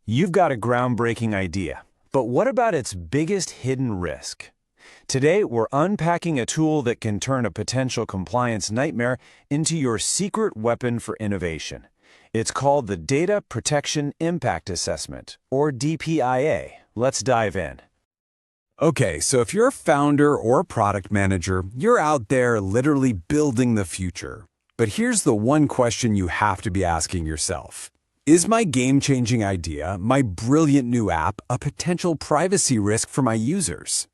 You've got a groundbreaking idea, but what about its biggest hidden risk? Today, we're unpacking a tool that can turn a potential compliance nightmare into your secret weapon for innovation. It's called the Data Protection Impact Assessment, or DPIA. Let's dive in. Okay, so if you're a founder or a product manager, you're out there literally building the future. But here's the one question you have to be asking yourself. Is my game-changing idea, my brilliant new app, a potential privacy risk for my users?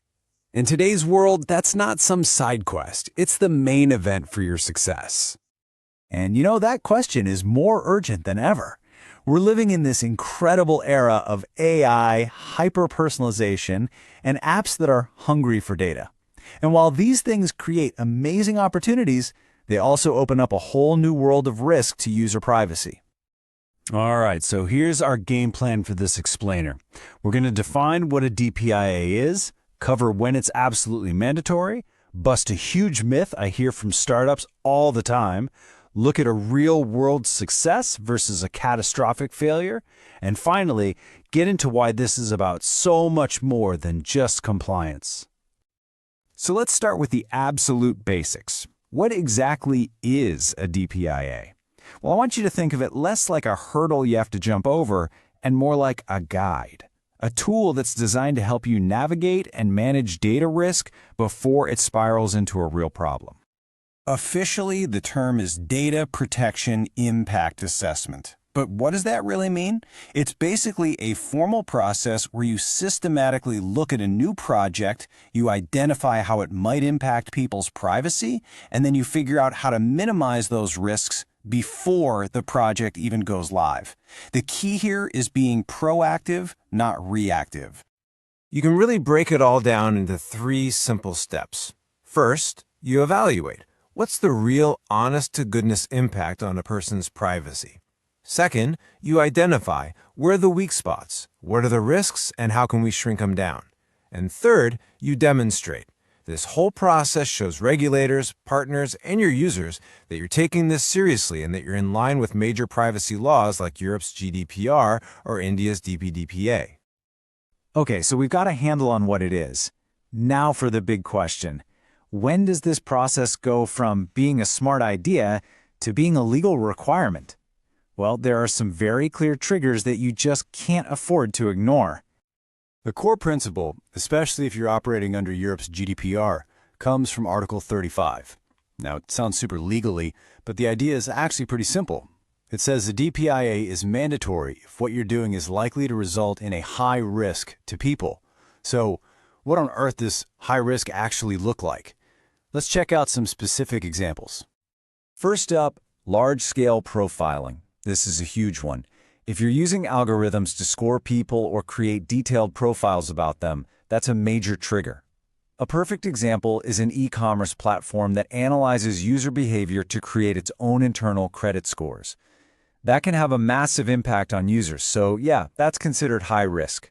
In today's world, that's not some side quest. It's the main event for your success. And you know, that question is more urgent than ever. We're living in this incredible era of AI, hyper-personalization, and apps that are hungry for data. And while these things create amazing opportunities, they also open up a whole new world of risk to user privacy. All right, so here's our game plan for this explainer. We're going to define what a DPIA is, cover when it's absolutely mandatory, bust a huge myth I hear from startups all the time, look at a real-world success versus a catastrophic failure, and finally, get into why this is about so much more than just compliance. So let's start with the absolute basics. What exactly is a DPIA? Well, I want you to think of it less like a hurdle you have to jump over and more like a guide, a tool that's designed to help you navigate and manage data risk before it spirals into a real problem. Officially, the term is Data Protection Impact Assessment. But what does that really mean? It's basically a formal process where you systematically look at a new project, you identify how it might impact people's privacy, and then you figure out how to minimize those risks before the project even goes live. The key here is being proactive, not reactive. You can really break it all down into 3 simple steps. First, you evaluate. What's the real honest-to-goodness impact on a person's privacy? Second, you identify where are the weak spots, what are the risks, and how can we shrink them down? And third, you demonstrate. This whole process shows regulators, partners, and your users that you're taking this seriously and that you're in line with major privacy laws like Europe's GDPR or India's DPIA. Okay, so we've got a handle on what it is. Now for the big question. When does this process go from being a smart idea to being a legal requirement? Well, there are some very clear triggers that you just can't afford to ignore. The core principle, especially if you're operating under Europe's GDPR, comes from Article 35. Now, it sounds super legally, but the idea is actually pretty simple. It says the DPIA is mandatory if what you're doing is likely to result in a high risk to people. So, what on earth does high risk actually look like? Let's check out some specific examples. First up, large-scale profiling. This is a huge one. If you're using algorithms to score people or create detailed profiles about them, that's a major trigger. A perfect example is an e-commerce platform that analyzes user behavior to create its own internal credit scores. That can have a massive impact on users, so yeah, that's considered high risk.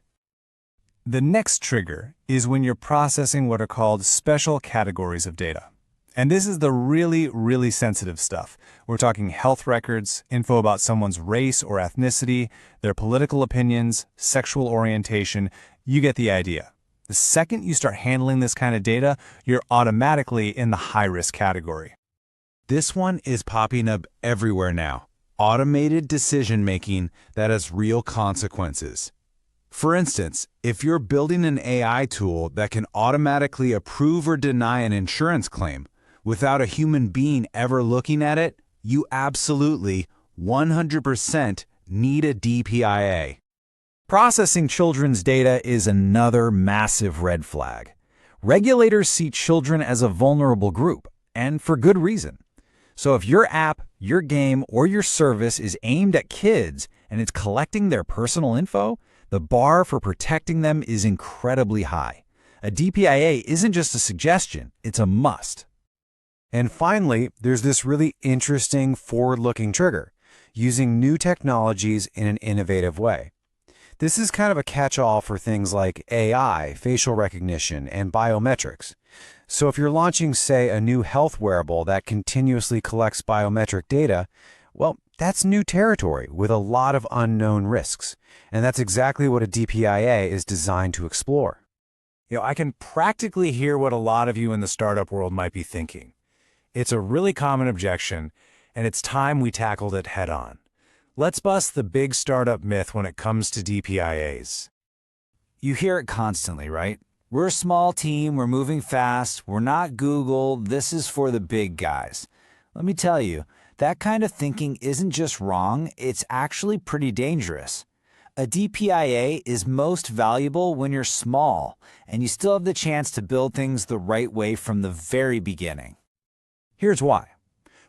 The next trigger is when you're processing what are called special categories of data. And this is the really sensitive stuff. We're talking health records, info about someone's race or ethnicity, their political opinions, sexual orientation. You get the idea. The second you start handling this kind of data, you're automatically in the high-risk category. This one is popping up everywhere now. Automated decision-making that has real consequences. For instance, if you're building an AI tool that can automatically approve or deny an insurance claim without a human being ever looking at it, you absolutely, 100% need a DPIA. Processing children's data is another massive red flag. Regulators see children as a vulnerable group, and for good reason. So if your app, your game, or your service is aimed at kids and it's collecting their personal info, the bar for protecting them is incredibly high. A DPIA isn't just a suggestion, it's a must. And finally, there's this really interesting forward-looking trigger, using new technologies in an innovative way. This is kind of a catch-all for things like AI, facial recognition, and biometrics. So if you're launching, say, a new health wearable that continuously collects biometric data, well, That's new territory with a lot of unknown risks, and that's exactly what a DPIA is designed to explore. I can practically hear what a lot of you in the startup world might be thinking. It's a really common objection, and it's time we tackled it head on. Let's bust the big startup myth when it comes to DPIAs. You hear it constantly, right? We're a small team, we're moving fast, we're not Google, this is for the big guys. Let me tell you, that kind of thinking isn't just wrong, it's actually pretty dangerous. A DPIA is most valuable when you're small, and you still have the chance to build things the right way from the very beginning. Here's why.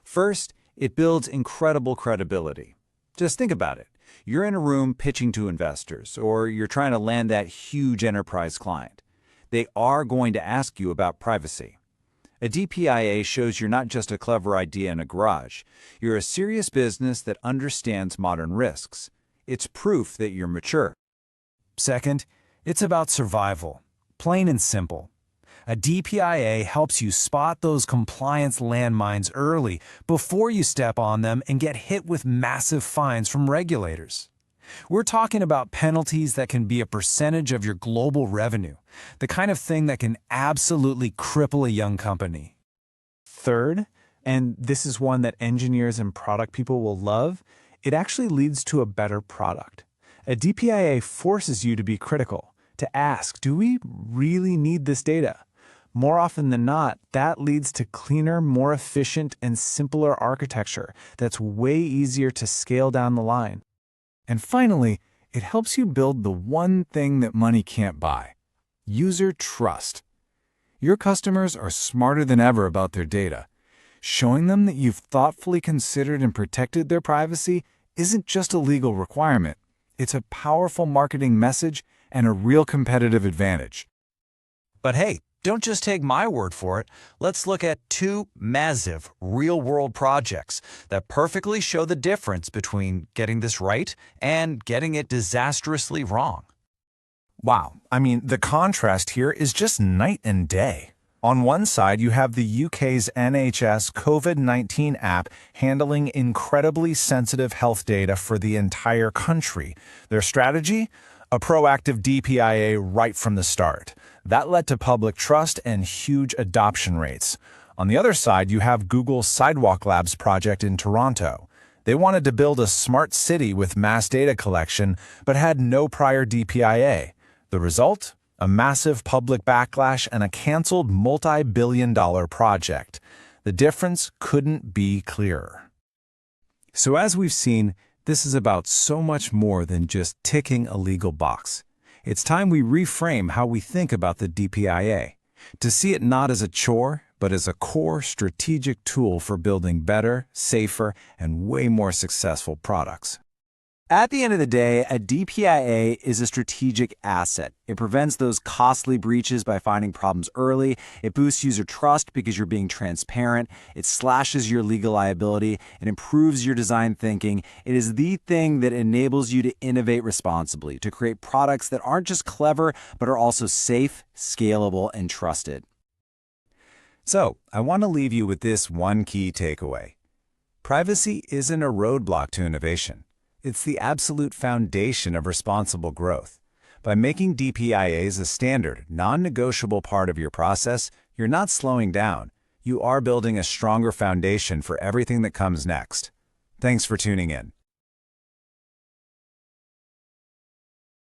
First, it builds incredible credibility. Just think about it. You're in a room pitching to investors, or you're trying to land that huge enterprise client. They are going to ask you about privacy. A DPIA shows you're not just a clever idea in a garage. You're a serious business that understands modern risks. It's proof that you're mature. Second, it's about survival. Plain and simple. A DPIA helps you spot those compliance landmines early before you step on them and get hit with massive fines from regulators. We're talking about penalties that can be a percentage of your global revenue, the kind of thing that can absolutely cripple a young company. Third, and this is one that engineers and product people will love, it actually leads to a better product. A DPIA forces you to be critical, to ask, do we really need this data? More often than not, that leads to cleaner, more efficient, and simpler architecture that's way easier to scale down the line. And finally, it helps you build the one thing that money can't buy: user trust. Your customers are smarter than ever about their data. Showing them that you've thoughtfully considered and protected their privacy isn't just a legal requirement. It's a powerful marketing message and a real competitive advantage. But hey, don't just take my word for it. Let's look at two massive real-world projects that perfectly show the difference between getting this right and getting it disastrously wrong. Wow, the contrast here is just night and day. On one side, you have the UK's NHS COVID-19 app handling incredibly sensitive health data for the entire country. Their strategy? A proactive DPIA right from the start. That led to public trust and huge adoption rates. On the other side, you have Google's Sidewalk Labs project in Toronto. They wanted to build a smart city with mass data collection, but had no prior DPIA. The result? A massive public backlash and a canceled multi-billion-dollar project. The difference couldn't be clearer. So as we've seen, this is about so much more than just ticking a legal box. It's time we reframe how we think about the DPIA, to see it not as a chore, but as a core strategic tool for building better, safer, and way more successful products. At the end of the day, a DPIA is a strategic asset. It prevents those costly breaches by finding problems early. It boosts user trust because you're being transparent. It slashes your legal liability. It improves your design thinking. It is the thing that enables you to innovate responsibly, to create products that aren't just clever, but are also safe, scalable, and trusted. So, I want to leave you with this one key takeaway. Privacy isn't a roadblock to innovation. It's the absolute foundation of responsible growth. By making DPIAs a standard, non-negotiable part of your process, you're not slowing down. You are building a stronger foundation for everything that comes next. Thanks for tuning in.